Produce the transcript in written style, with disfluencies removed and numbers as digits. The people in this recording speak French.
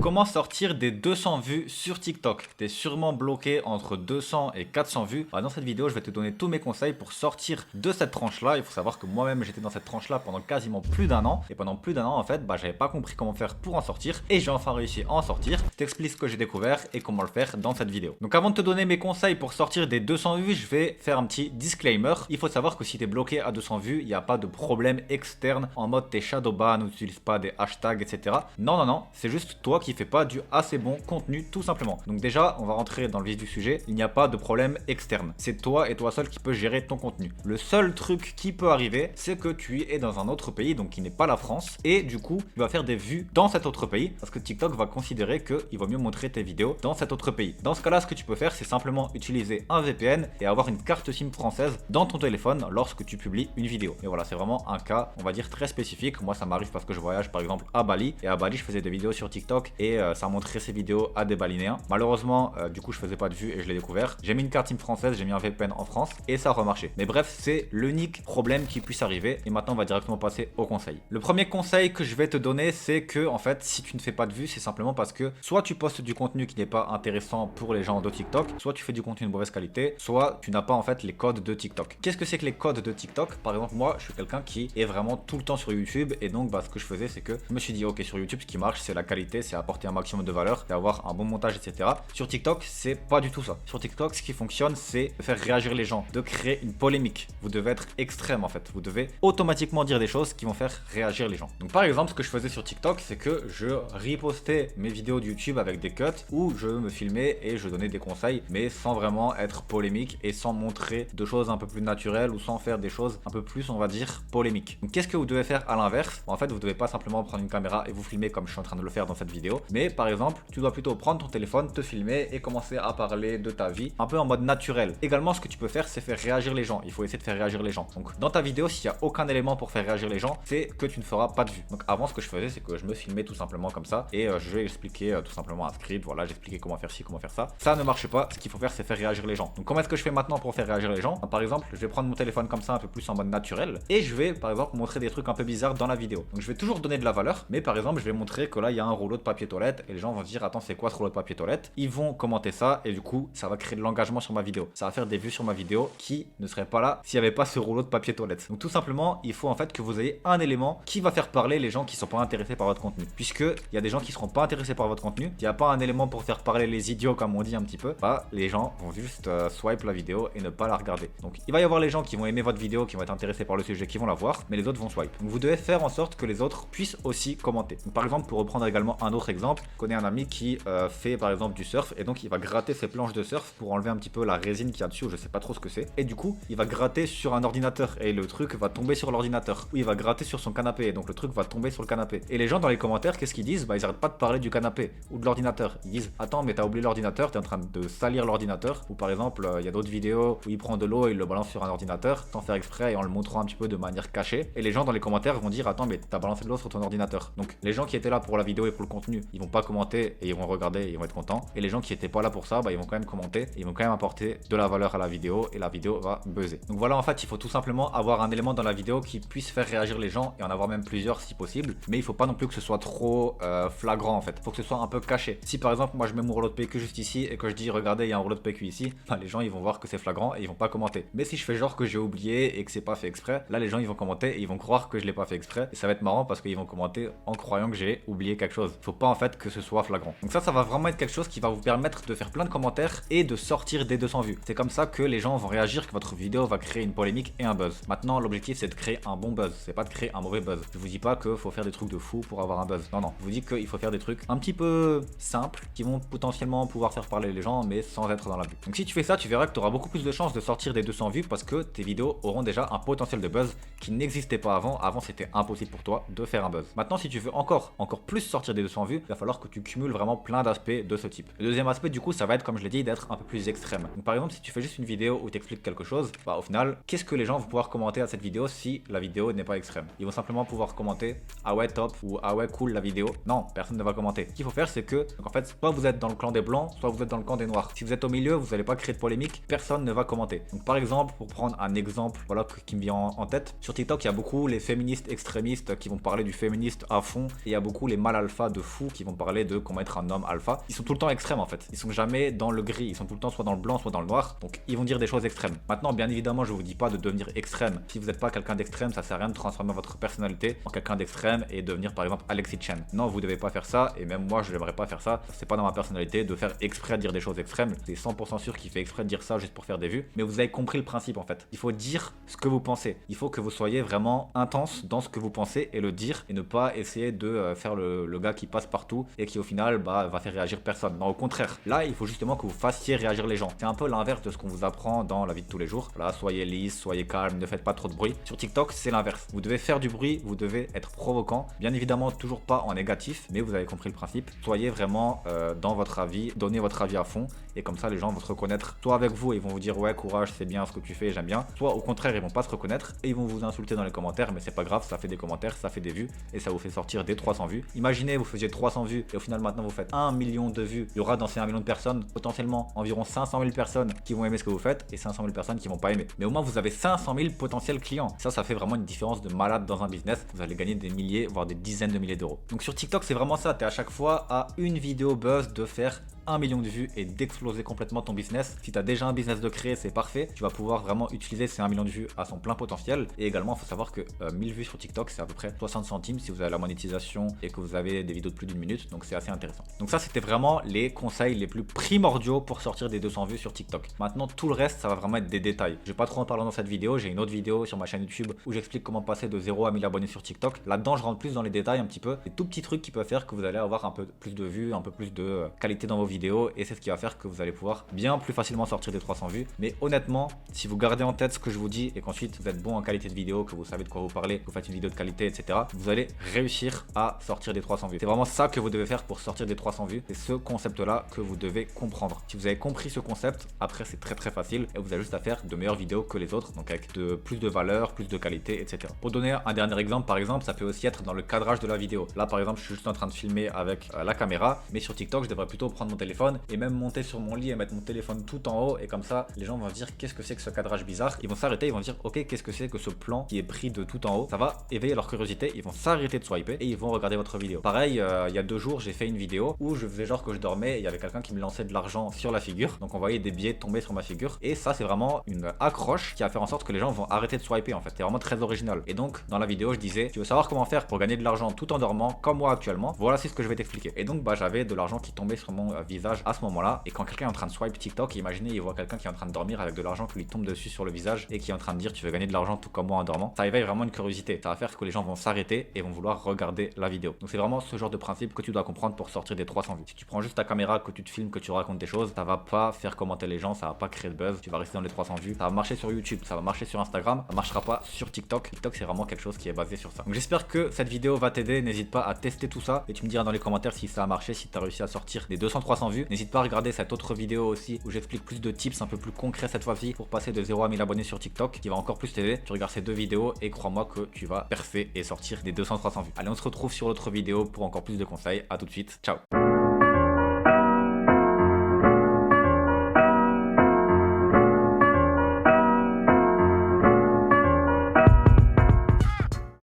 Comment sortir des 200 vues sur TikTok? T'es sûrement bloqué entre 200 et 400 vues. Dans cette vidéo, je vais te donner tous mes conseils pour sortir de cette tranche-là. Il faut savoir que moi-même, j'étais dans cette tranche-là pendant quasiment plus d'un an. Et pendant plus d'un an, en fait, j'avais pas compris comment faire pour en sortir. Et j'ai enfin réussi à en sortir. Je t'explique ce que j'ai découvert et comment le faire dans cette vidéo. Donc avant de te donner mes conseils pour sortir des 200 vues, je vais faire un petit disclaimer. Il faut savoir que si t'es bloqué à 200 vues, il n'y a pas de problème externe en mode t'es shadowban ou tu n'utilises pas des hashtags, etc. Non, c'est juste toi qui fais pas du assez bon contenu tout simplement. Donc déjà, on va rentrer dans le vif du sujet. Il n'y a pas de problème externe. C'est toi et toi seul qui peux gérer ton contenu. Le seul truc qui peut arriver, c'est que tu es dans un autre pays, donc qui n'est pas la France, et du coup, tu vas faire des vues dans cet autre pays, parce que TikTok va considérer qu'il vaut mieux montrer tes vidéos dans cet autre pays. Dans ce cas-là, ce que tu peux faire, c'est simplement utiliser un VPN et avoir une carte SIM française dans ton téléphone lorsque tu publies une vidéo. Et voilà, c'est vraiment un cas, on va dire, très spécifique. Moi, ça m'arrive parce que je voyage par exemple à Bali, et à Bali, je faisais des vidéos sur TikTok et ça montrait ces vidéos à des Balinéens. Malheureusement, du coup, je faisais pas de vues et je l'ai découvert. J'ai mis une carte SIM française, j'ai mis un VPN en France et ça a remarché. Mais bref, c'est l'unique problème qui puisse arriver. Et maintenant, on va directement passer au conseil. Le premier conseil que je vais te donner, c'est que en fait, si tu ne fais pas de vues, c'est simplement parce que soit tu postes du contenu qui n'est pas intéressant pour les gens de TikTok, soit tu fais du contenu de mauvaise qualité, soit tu n'as pas en fait les codes de TikTok. Qu'est-ce que c'est que les codes de TikTok? Par exemple, moi, je suis quelqu'un qui est vraiment tout le temps sur YouTube et donc ce que je faisais, c'est que je me suis dit, ok, sur YouTube, ce qui marche, c'est la qualité, c'est apporter un maximum de valeur, c'est avoir un bon montage, etc. Sur TikTok, c'est pas du tout ça. Sur TikTok, ce qui fonctionne, c'est de faire réagir les gens, de créer une polémique. Vous devez être extrême en fait. Vous devez automatiquement dire des choses qui vont faire réagir les gens. Donc par exemple, ce que je faisais sur TikTok, c'est que je repostais mes vidéos de YouTube avec des cuts où je me filmais et je donnais des conseils, mais sans vraiment être polémique et sans montrer de choses un peu plus naturelles ou sans faire des choses un peu plus, on va dire, polémiques. Donc qu'est-ce que vous devez faire à l'inverse? En fait, vous devez pas simplement prendre une caméra et vous filmer comme je suis en train de le faire dans cette vidéo, mais par exemple, tu dois plutôt prendre ton téléphone, te filmer et commencer à parler de ta vie un peu en mode naturel. Également, ce que tu peux faire, c'est faire réagir les gens. Il faut essayer de faire réagir les gens. Donc dans ta vidéo, s'il n'y a aucun élément pour faire réagir les gens, c'est que tu ne feras pas de vues. Donc avant, ce que je faisais, c'est que je me filmais tout simplement comme ça et je vais expliquer tout simplement un script. Voilà, j'expliquais comment faire ci, comment faire ça. Ça ne marche pas. Ce qu'il faut faire, c'est faire réagir les gens. Donc comment est-ce que je fais maintenant pour faire réagir les gens? Par exemple, je vais prendre mon téléphone comme ça, un peu plus en mode naturel, et je vais par exemple montrer des trucs un peu bizarres dans la vidéo. Donc je vais toujours donner de la valeur, mais par exemple, je vais montrer que là, il y a un rouleau de papier toilette et les gens vont se dire, attends, c'est quoi ce rouleau de papier toilette? Ils vont commenter ça et du coup, ça va créer de l'engagement sur ma vidéo. Ça va faire des vues sur ma vidéo qui ne seraient pas là s'il n'y avait pas ce rouleau de papier toilette. Donc tout simplement, il faut en fait que vous ayez un élément qui va faire parler les gens qui sont pas intéressés par votre contenu. Puisque il y a des gens qui seront pas intéressés par votre contenu, il n'y a pas un élément pour faire parler les idiots comme on dit un petit peu, les gens vont juste swipe la vidéo et ne pas la regarder. Donc il va y avoir les gens qui vont aimer votre vidéo, qui vont être intéressés par le sujet, qui vont la voir, mais les autres vont swipe. Donc vous devez faire en sorte que les autres puissent aussi commenter. Donc, par exemple, pour reprendre également un autre exemple, je connais un ami qui fait par exemple du surf et donc il va gratter ses planches de surf pour enlever un petit peu la résine qu'il y a dessus, ou je sais pas trop ce que c'est, et du coup il va gratter sur un ordinateur et le truc va tomber sur l'ordinateur, ou il va gratter sur son canapé et donc le truc va tomber sur le canapé. Et les gens dans les commentaires, qu'est-ce qu'ils disent? Ils arrêtent pas de parler du canapé ou de l'ordinateur. Ils disent, attends, mais t'as oublié l'ordinateur, t'es en train de salir l'ordinateur. Ou par exemple, il y a d'autres vidéos où il prend de l'eau et il le balance sur un ordinateur sans faire exprès et en le montrant un petit peu de manière cachée, et les gens dans les commentaires vont dire, attends, mais t'as balancé de l'eau sur ton ordinateur. Donc les gens qui étaient là pour la vidéo et pour le contenu, ils vont pas commenter et ils vont regarder et ils vont être contents, et les gens qui étaient pas là pour ça, ils vont quand même commenter et ils vont quand même apporter de la valeur à la vidéo et la vidéo va buzzer. Donc voilà, en fait, il faut tout simplement avoir un élément dans la vidéo qui puisse faire réagir les gens et en avoir même plusieurs si possible, mais il faut pas non plus que ce soit trop flagrant en fait. Il faut que ce soit un peu caché. Si par exemple moi je mets mon rouleau de PQ juste ici et que je dis regardez, il y a un rouleau de PQ ici, les gens ils vont voir que c'est flagrant et ils vont pas commenter. Mais si je fais genre que j'ai oublié et que c'est pas fait exprès, là les gens ils vont commenter et ils vont croire que je l'ai pas fait exprès et ça va être marrant parce qu'ils vont commenter en croyant que j'ai oublié quelque chose. Faut pas en fait que ce soit flagrant. Donc ça va vraiment être quelque chose qui va vous permettre de faire plein de commentaires et de sortir des 200 vues. C'est comme ça que les gens vont réagir, que votre vidéo va créer une polémique et un buzz. Maintenant l'objectif c'est de créer un bon buzz, c'est pas de créer un mauvais buzz. Je vous dis pas qu'il faut faire des trucs de fou pour avoir un buzz. Non, je vous dis qu'il faut faire des trucs un petit peu simples qui vont potentiellement pouvoir faire parler les gens mais sans être dans la vue. Donc si tu fais ça, tu verras que tu auras beaucoup plus de chances de sortir des 200 vues parce que tes vidéos auront déjà un potentiel de buzz qui n'existait pas avant. Avant c'était impossible pour toi de faire un buzz. Maintenant si tu veux encore plus sortir des 200 vues, il va falloir que tu cumules vraiment plein d'aspects de ce type. Le deuxième aspect du coup ça va être, comme je l'ai dit, d'être un peu plus extrême. Donc par exemple si tu fais juste une vidéo où tu expliques quelque chose, au final qu'est-ce que les gens vont pouvoir commenter à cette vidéo si la vidéo n'est pas extrême? Ils vont simplement pouvoir commenter ah ouais top ou ah ouais cool la vidéo. Non, personne ne va commenter. Ce qu'il faut faire c'est que donc en fait soit vous êtes dans le clan des blancs, soit vous êtes dans le camp des noirs. Si vous êtes au milieu, vous n'allez pas créer de polémique, personne ne va commenter. Donc par exemple, pour prendre un exemple qui me vient en tête, sur TikTok il y a beaucoup les féministes extrémistes qui vont parler du féministe à fond, et il y a beaucoup les mal alpha de fou qui vont parler de comment être un homme alpha. Ils sont tout le temps extrêmes en fait. Ils sont jamais dans le gris. Ils sont tout le temps soit dans le blanc, soit dans le noir. Donc ils vont dire des choses extrêmes. Maintenant, bien évidemment, je vous dis pas de devenir extrême. Si vous n'êtes pas quelqu'un d'extrême, ça sert à rien de transformer votre personnalité en quelqu'un d'extrême et devenir par exemple Alexis Chen. Non, vous devez pas faire ça. Et même moi, je n'aimerais pas faire ça. C'est pas dans ma personnalité de faire exprès de dire des choses extrêmes. C'est 100% sûr qu'il fait exprès de dire ça juste pour faire des vues. Mais vous avez compris le principe en fait. Il faut dire ce que vous pensez. Il faut que vous soyez vraiment intense dans ce que vous pensez et le dire et ne pas essayer de faire le gars qui passe partout et qui au final va faire réagir personne. Non, au contraire. Là, il faut justement que vous fassiez réagir les gens. C'est un peu l'inverse de ce qu'on vous apprend dans la vie de tous les jours. Là, soyez lisse, soyez calme, ne faites pas trop de bruit. Sur TikTok, c'est l'inverse. Vous devez faire du bruit, vous devez être provoquant. Bien évidemment, toujours pas en négatif, mais vous avez compris le principe. Soyez vraiment dans votre avis, donnez votre avis à fond et comme ça, les gens vont se reconnaître. Soit avec vous, ils vont vous dire ouais, courage, c'est bien ce que tu fais, j'aime bien. Soit au contraire, ils vont pas se reconnaître et ils vont vous insulter dans les commentaires, mais c'est pas grave, ça fait des commentaires, ça fait des vues et ça vous fait sortir des 300 vues. Imaginez, vous faisiez 300 vues et au final maintenant vous faites 1 million de vues. Il y aura dans ces 1 million de personnes potentiellement environ 500 000 personnes qui vont aimer ce que vous faites et 500 000 personnes qui vont pas aimer. Mais au moins vous avez 500 000 potentiels clients. Ça fait vraiment une différence de malade dans un business. Vous allez gagner des milliers, voire des dizaines de milliers d'euros. Donc sur TikTok, c'est vraiment ça. Tu es à chaque fois à une vidéo buzz de faire 1 million de vues et d'exploser complètement ton business. Si tu as déjà un business de créer, c'est parfait. Tu vas pouvoir vraiment utiliser ces 1 million de vues à son plein potentiel. Et également, il faut savoir que 1000 vues sur TikTok, c'est à peu près 60 centimes si vous avez la monétisation et que vous avez des vidéos de plus d'une minute. Donc c'est assez intéressant. Donc ça, c'était vraiment les conseils les plus primordiaux pour sortir des 200 vues sur TikTok. Maintenant, tout le reste, ça va vraiment être des détails. Je vais pas trop en parler dans cette vidéo. J'ai une autre vidéo sur ma chaîne YouTube où j'explique comment passer de 0 à 1000 abonnés sur TikTok. Là-dedans, je rentre plus dans les détails un petit peu. Des tout petits trucs qui peuvent faire que vous allez avoir un peu plus de vues, un peu plus de qualité dans vos vidéos. Et c'est ce qui va faire que vous allez pouvoir bien plus facilement sortir des 300 vues. Mais honnêtement, si vous gardez en tête ce que je vous dis et qu'ensuite vous êtes bon en qualité de vidéo, que vous savez de quoi vous parlez, que vous faites une vidéo de qualité, etc., vous allez réussir à sortir des 300 vues. C'est vraiment ça que vous devez faire pour sortir des 300 vues. C'est ce concept-là que vous devez comprendre. Si vous avez compris ce concept, après c'est très facile et vous avez juste à faire de meilleures vidéos que les autres, donc avec plus de valeur, plus de qualité, etc. Pour donner un dernier exemple, par exemple, ça peut aussi être dans le cadrage de la vidéo. Là, par exemple, je suis juste en train de filmer avec la caméra, mais sur TikTok, je devrais plutôt prendre mon téléphone et même monter sur mon lit et mettre mon téléphone tout en haut et comme ça les gens vont se dire qu'est-ce que c'est que ce cadrage bizarre, ils vont s'arrêter, ils vont se dire ok, qu'est-ce que c'est que ce plan qui est pris de tout en haut. Ça va éveiller leur curiosité, ils vont s'arrêter de swiper et ils vont regarder votre vidéo. Pareil, il y a 2 jours j'ai fait une vidéo où je faisais genre que je dormais et il y avait quelqu'un qui me lançait de l'argent sur la figure, donc on voyait des billets tomber sur ma figure et ça c'est vraiment une accroche qui va faire en sorte que les gens vont arrêter de swiper en fait. C'est vraiment très original. Et donc dans la vidéo je disais tu veux savoir comment faire pour gagner de l'argent tout en dormant comme moi actuellement, voilà c'est ce que je vais t'expliquer. Et donc j'avais de l'argent qui tombait sur mon visage à ce moment là et quand quelqu'un est en train de swipe TikTok, imaginez il voit quelqu'un qui est en train de dormir avec de l'argent qui lui tombe dessus sur le visage et qui est en train de dire tu veux gagner de l'argent tout comme moi en dormant, ça éveille vraiment une curiosité, ça va faire que les gens vont s'arrêter et vont vouloir regarder la vidéo. Donc c'est vraiment ce genre de principe que tu dois comprendre pour sortir des 300 vues. Si tu prends juste ta caméra, que tu te filmes, que tu racontes des choses, ça va pas faire commenter les gens, ça va pas créer de buzz, tu vas rester dans les 300 vues, ça va marcher sur YouTube, ça va marcher sur Instagram, ça marchera pas sur TikTok. TikTok c'est vraiment quelque chose qui est basé sur ça. Donc j'espère que cette vidéo va t'aider, n'hésite pas à tester tout ça et tu me diras dans les commentaires si ça a marché, si tu as réussi à sortir des 200-300 vues. N'hésite pas à regarder cette autre vidéo aussi où j'explique plus de tips un peu plus concrets cette fois-ci pour passer de 0 à 1000 abonnés sur TikTok qui va encore plus t'aider. Tu regardes ces 2 vidéos et crois-moi que tu vas percer et sortir des 200-300 vues. Allez, on se retrouve sur l'autre vidéo pour encore plus de conseils. À tout de suite, ciao.